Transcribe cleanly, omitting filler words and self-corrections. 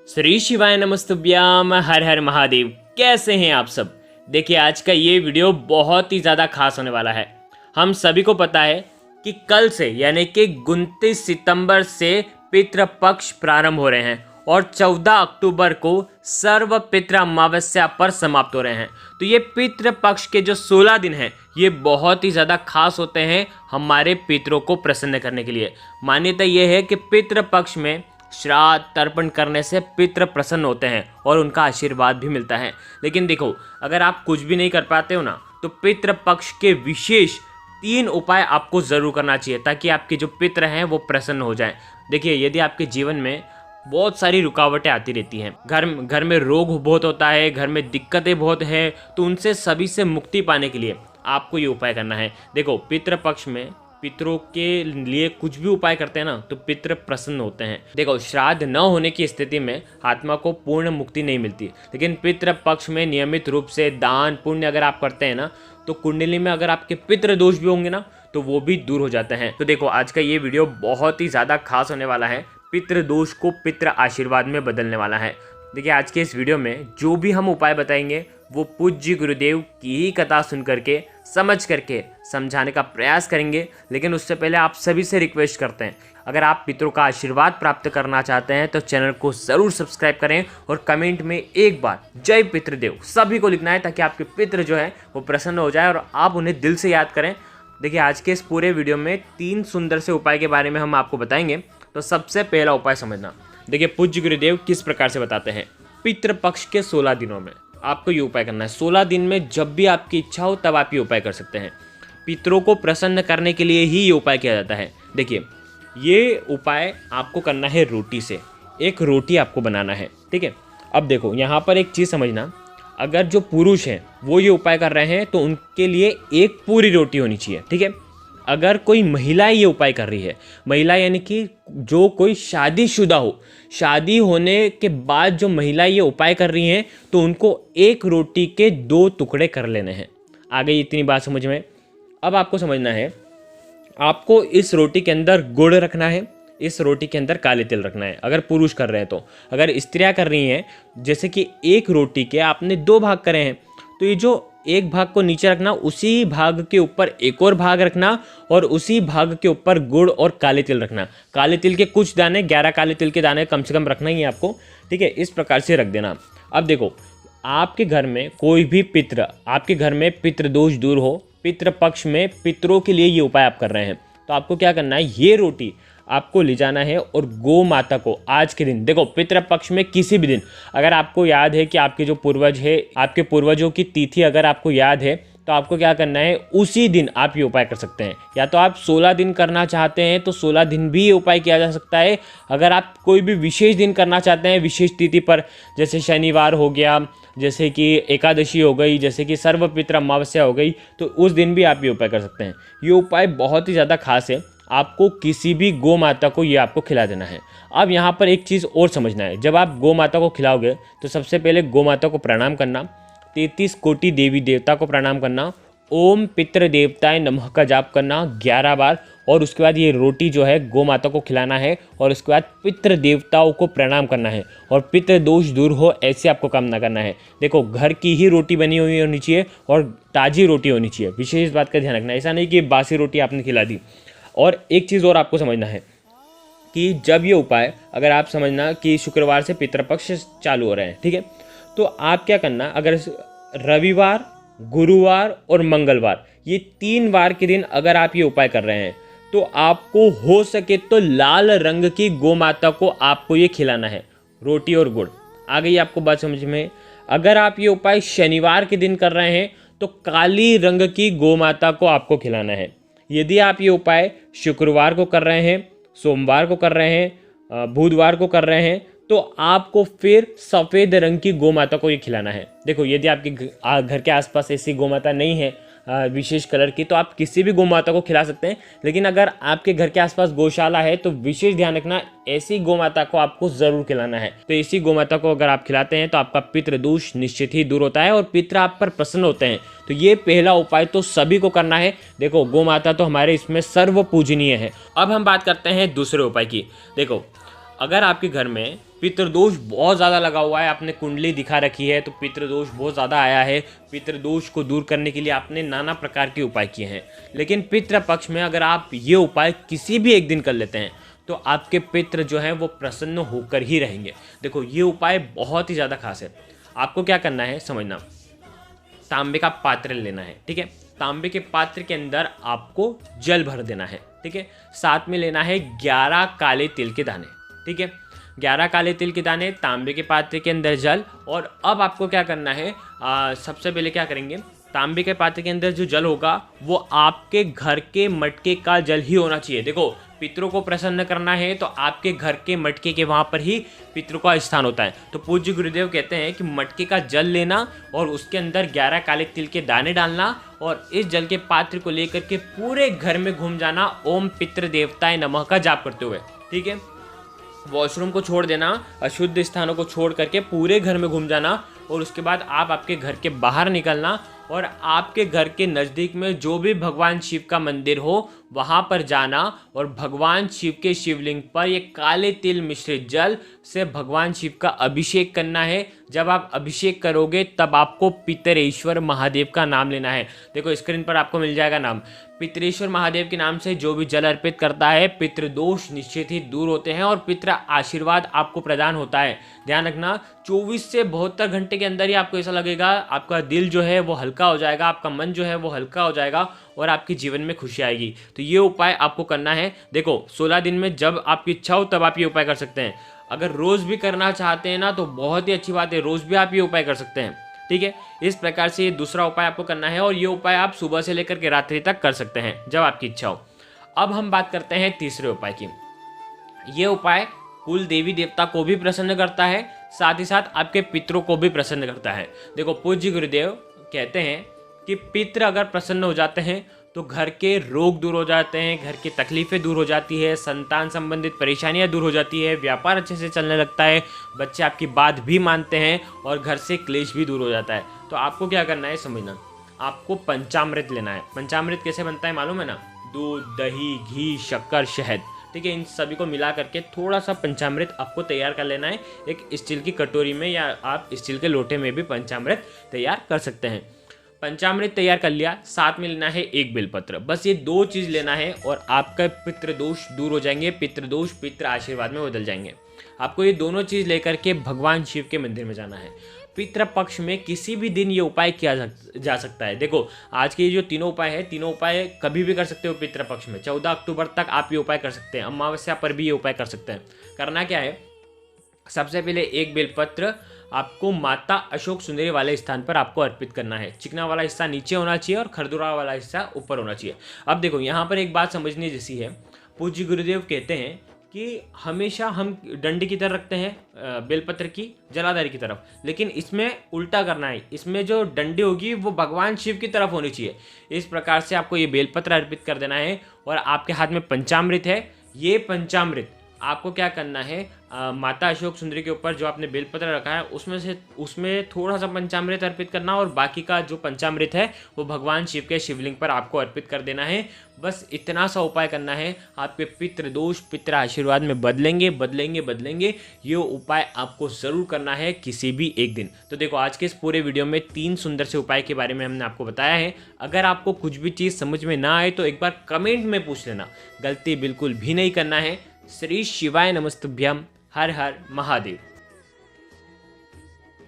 श्री शिवाय नमस्तुभ्याम, हर हर महादेव। कैसे हैं आप सब। देखिए, आज का ये वीडियो बहुत ही ज़्यादा खास होने वाला है। हम सभी को पता है कि कल से यानी कि 29 सितंबर से पितृपक्ष प्रारंभ हो रहे हैं और 14 अक्टूबर को सर्व पितृ अमावस्या पर समाप्त हो रहे हैं। तो ये पितृपक्ष के जो 16 दिन हैं ये बहुत ही ज़्यादा खास होते हैं हमारे पितरों को प्रसन्न करने के लिए। मान्यता ये है कि पितृपक्ष में श्राद्ध तर्पण करने से पितृ प्रसन्न होते हैं और उनका आशीर्वाद भी मिलता है। लेकिन देखो, अगर आप कुछ भी नहीं कर पाते हो ना, तो पितृ पक्ष के विशेष 3 उपाय आपको ज़रूर करना चाहिए ताकि आपके जो पितृ हैं वो प्रसन्न हो जाएं। देखिए, यदि आपके जीवन में बहुत सारी रुकावटें आती रहती हैं, घर में रोग बहुत होता है, घर में दिक्कतें बहुत है, तो उनसे सभी से मुक्ति पाने के लिए आपको ये उपाय करना है। देखो, पितृ पक्ष में पितरों के लिए कुछ भी उपाय करते हैं ना, तो पितृ प्रसन्न होते हैं। देखो, श्राद्ध न होने की स्थिति में आत्मा को पूर्ण मुक्ति नहीं मिलती, लेकिन पितृ पक्ष में नियमित रूप से दान पुण्य अगर आप करते हैं ना, तो कुंडली में अगर आपके पितृ दोष भी होंगे ना, तो वो भी दूर हो जाते हैं। तो देखो, आज का ये वीडियो बहुत ही ज़्यादा खास होने वाला है। पितृ दोष को पितृ आशीर्वाद में बदलने वाला है। देखिए, आज के इस वीडियो में जो भी हम उपाय बताएंगे वो पूज्य गुरुदेव की ही कथा सुन करके समझ करके समझाने का प्रयास करेंगे। लेकिन उससे पहले आप सभी से रिक्वेस्ट करते हैं, अगर आप पितरों का आशीर्वाद प्राप्त करना चाहते हैं तो चैनल को ज़रूर सब्सक्राइब करें और कमेंट में एक बार जय पितृदेव सभी को लिखना है, ताकि आपके पितृ जो है वो प्रसन्न हो जाए और आप उन्हें दिल से याद करें। देखिए, आज के इस पूरे वीडियो में 3 सुंदर से उपाय के बारे में हम आपको बताएंगे। तो सबसे पहला उपाय समझना। देखिए, पूज्य गुरुदेव किस प्रकार से बताते हैं। पितृपक्ष के 16 दिनों में आपको ये उपाय करना है। 16 दिन में जब भी आपकी इच्छा हो तब आप ये उपाय कर सकते हैं। पितरों को प्रसन्न करने के लिए ही ये उपाय किया जाता है। देखिए, ये उपाय आपको करना है रोटी से। एक रोटी आपको बनाना है, ठीक है। अब देखो, यहाँ पर एक चीज़ समझना, अगर जो पुरुष हैं वो ये उपाय कर रहे हैं तो उनके लिए एक पूरी रोटी होनी चाहिए, ठीक है। अगर कोई महिला ये उपाय कर रही है, महिला यानी कि जो कोई शादीशुदा हो, शादी होने के बाद जो महिला ये उपाय कर रही हैं, तो उनको एक रोटी के 2 टुकड़े कर लेने हैं। आ गई इतनी बात समझ में। अब आपको समझना है, आपको इस रोटी के अंदर गुड़ रखना है, इस रोटी के अंदर काले तिल रखना है। अगर पुरुष कर रहे हैं तो, अगर स्त्रियां कर रही हैं, जैसे कि एक रोटी के आपने 2 भाग करे हैं, तो ये जो एक भाग को नीचे रखना, उसी भाग के ऊपर एक और भाग रखना और उसी भाग के ऊपर गुड़ और काले तिल रखना। काले तिल के कुछ दाने, 11 काले तिल के दाने कम से कम रखना ही है आपको, ठीक है। इस प्रकार से रख देना। अब देखो, आपके घर में कोई भी पितृ, आपके घर में पितृ दोष दूर हो, पितृ पक्ष में पितरों के लिए ये उपाय आप कर रहे हैं, तो आपको क्या करना है, ये रोटी आपको ले जाना है और गौ माता को आज के दिन, देखो पितृ पक्ष में किसी भी दिन, अगर आपको याद है कि आपके जो पूर्वज है, आपके पूर्वजों की तिथि अगर आपको याद है, तो आपको क्या करना है, उसी दिन आप ये उपाय कर सकते हैं। या तो आप 16 दिन करना चाहते हैं तो 16 दिन भी ये उपाय किया जा सकता है। अगर आप कोई भी विशेष दिन करना चाहते हैं, विशेष तिथि पर, जैसे शनिवार हो गया, जैसे कि एकादशी हो गई, जैसे कि सर्व पितृ अमावस्या हो गई, तो उस दिन भी आप ये उपाय कर सकते हैं। ये उपाय बहुत ही ज़्यादा खास है। आपको किसी भी गौ माता को ये आपको खिला देना है। अब यहाँ पर एक चीज़ और समझना है, जब आप गौ माता को खिलाओगे तो सबसे पहले गौ माता को प्रणाम करना, 33 कोटि देवी देवता को प्रणाम करना, ओम पितृ देवताय नमः का जाप करना 11 बार, और उसके बाद ये रोटी जो है गौ माता को खिलाना है और उसके बाद पितृ देवताओं को प्रणाम करना है और पितृ दोष दूर हो ऐसे आपको कामना करना है। देखो, घर की ही रोटी बनी हुई होनी चाहिए और ताज़ी रोटी होनी चाहिए। विशेष बात का ध्यान रखना, ऐसा नहीं कि बासी रोटी आपने खिला दी। और एक चीज़ और आपको समझना है कि जब ये उपाय, अगर आप समझना कि शुक्रवार से पितृपक्ष चालू हो रहे हैं, ठीक है, तो आप क्या करना, अगर रविवार, गुरुवार और मंगलवार, ये 3 बार के दिन अगर आप ये उपाय कर रहे हैं, तो आपको हो सके तो लाल रंग की गौ माता को आपको ये खिलाना है, रोटी और गुड़। आ गई आपको बात समझ में। अगर आप ये उपाय शनिवार के दिन कर रहे हैं तो काली रंग की गौ माता को आपको खिलाना है। यदि आप ये उपाय शुक्रवार को कर रहे हैं, सोमवार को कर रहे हैं, बुधवार को कर रहे हैं, तो आपको फिर सफ़ेद रंग की गौ माता को ये खिलाना है। देखो, यदि आपके घर के आसपास ऐसी गौ माता नहीं है विशेष कलर की, तो आप किसी भी गौ माता को खिला सकते हैं। लेकिन अगर आपके घर के आसपास गौशाला है तो विशेष ध्यान रखना, ऐसी गौ माता को आपको ज़रूर खिलाना है। तो ऐसी गौ माता को अगर आप खिलाते हैं तो आपका पितृ दोष निश्चित ही दूर होता है और पितृ आप पर प्रसन्न होते हैं। तो ये पहला उपाय तो सभी को करना है। देखो, गौ माता तो हमारे इसमें सर्व पूजनीय है। अब हम बात करते हैं दूसरे उपाय की। देखो, अगर आपके घर में पितृदोष बहुत ज़्यादा लगा हुआ है, आपने कुंडली दिखा रखी है तो पितृदोष बहुत ज़्यादा आया है, पितृदोष को दूर करने के लिए आपने नाना प्रकार के उपाय किए हैं, लेकिन पितृपक्ष में अगर आप ये उपाय किसी भी एक दिन कर लेते हैं तो आपके पितृ जो हैं वो प्रसन्न होकर ही रहेंगे। देखो ये उपाय बहुत ही ज़्यादा खास है। आपको क्या करना है समझना, तांबे का पात्र लेना है, ठीक है। तांबे के पात्र के अंदर आपको जल भर देना है, ठीक है। साथ में लेना है 11 काले तिल के दाने, ठीक है। 11 काले तिल के दाने, तांबे के पात्र के अंदर जल। और अब आपको क्या करना है, सबसे पहले क्या करेंगे, तांबे के पात्र के अंदर जो जल होगा वो आपके घर के मटके का जल ही होना चाहिए। देखो पितरों को प्रसन्न करना है तो आपके घर के मटके के वहाँ पर ही पितरों का स्थान होता है। तो पूज्य गुरुदेव कहते हैं कि मटके का जल लेना और उसके अंदर 11 काले तिल के दाने डालना और इस जल के पात्र को लेकर के पूरे घर में घूम जाना ओम पितृ देवताय नमः का जाप करते हुए, ठीक है। वॉशरूम को छोड़ देना, अशुद्ध स्थानों को छोड़ करके पूरे घर में घूम जाना और उसके बाद आप आपके घर के बाहर निकलना और आपके घर के नज़दीक में जो भी भगवान शिव का मंदिर हो वहाँ पर जाना और भगवान शिव के शिवलिंग पर ये काले तिल मिश्रित जल से भगवान शिव का अभिषेक करना है। जब आप अभिषेक करोगे तब आपको पितरेश्वर महादेव का नाम लेना है। देखो स्क्रीन पर आपको मिल जाएगा नाम, पितरेश्वर महादेव के नाम से जो भी जल अर्पित करता है पितृदोष निश्चित ही दूर होते हैं और पितृ आशीर्वाद आपको प्रदान होता है। ध्यान रखना 24 से 72 घंटे के अंदर ही आपको ऐसा लगेगा, आपका दिल जो है वो हल्का हो जाएगा, आपका मन जो है वो हल्का हो जाएगा और आपके जीवन में खुशी आएगी। तो ये उपाय आपको करना है। देखो 16 दिन में जब आपकी इच्छा हो तब आप ये उपाय कर सकते हैं। अगर रोज़ भी करना चाहते हैं ना तो बहुत ही अच्छी बात है, रोज़ भी आप ये उपाय कर सकते हैं, ठीक है। इस प्रकार से ये दूसरा उपाय आपको करना है और ये उपाय आप सुबह से लेकर के रात्रि तक कर सकते हैं जब आपकी इच्छा हो। अब हम बात करते हैं तीसरे उपाय की। ये उपाय कुल देवी देवता को भी प्रसन्न करता है, साथ ही साथ आपके पितरों को भी प्रसन्न करता है। देखो पूज्य गुरुदेव कहते हैं कि पितृ अगर प्रसन्न हो जाते हैं तो घर के रोग दूर हो जाते हैं, घर की तकलीफ़ें दूर हो जाती है, संतान संबंधित परेशानियां दूर हो जाती है, व्यापार अच्छे से चलने लगता है, बच्चे आपकी बात भी मानते हैं और घर से क्लेश भी दूर हो जाता है। तो आपको क्या करना है समझना, आपको पंचामृत लेना है। पंचामृत कैसे बनता है मालूम है ना, दूध, दही, घी, शक्कर, शहद, ठीक है। इन सभी को मिला करके थोड़ा सा पंचामृत आपको तैयार कर लेना है। एक स्टील की कटोरी में या आप स्टील के लोटे में भी पंचामृत तैयार कर सकते हैं। पंचामृत तैयार कर लिया, साथ में लेना है एक बेलपत्र। बस ये 2 चीज़ लेना है और आपका पितृदोष दूर हो जाएंगे, पितृदोष पितृ आशीर्वाद में बदल जाएंगे। आपको ये दोनों चीज़ लेकर के भगवान शिव के मंदिर में जाना है। पितृपक्ष में किसी भी दिन ये उपाय किया जा सकता है। देखो आज के ये जो तीनों उपाय है, तीनों उपाय कभी भी कर सकते हो पितृपक्ष में। 14 अक्टूबर तक आप ये उपाय कर सकते हैं, अमावस्या पर भी ये उपाय कर सकते हैं। करना क्या है, सबसे पहले एक बेलपत्र आपको माता अशोक सुंदरी वाले स्थान पर आपको अर्पित करना है। चिकना वाला हिस्सा नीचे होना चाहिए और खरदुरा वाला हिस्सा ऊपर होना चाहिए। अब देखो यहाँ पर एक बात समझने जैसी है, पूज्य गुरुदेव कहते हैं कि हमेशा हम डंडी की तरफ रखते हैं बेलपत्र की जलाधारी की तरफ, लेकिन इसमें उल्टा करना है। इसमें जो डंडी होगी वो भगवान शिव की तरफ होनी चाहिए। इस प्रकार से आपको ये बेलपत्र अर्पित कर देना है और आपके हाथ में पंचामृत है। ये पंचामृत आपको क्या करना है, माता अशोक सुंदरी के ऊपर जो आपने बेलपत्र रखा है उसमें थोड़ा सा पंचामृत अर्पित करना और बाकी का जो पंचामृत है वो भगवान शिव के शिवलिंग पर आपको अर्पित कर देना है। बस इतना सा उपाय करना है, आपके पितृदोष पितृ आशीर्वाद में बदलेंगे। ये उपाय आपको ज़रूर करना है किसी भी एक दिन। तो देखो आज के इस पूरे वीडियो में 3 सुंदर से उपाय के बारे में हमने आपको बताया है। अगर आपको कुछ भी चीज़ समझ में ना आए तो एक बार कमेंट में पूछ लेना, गलती बिल्कुल भी नहीं करना है। श्री शिवाय नमस्तुभ्यम। हर हर महादेव।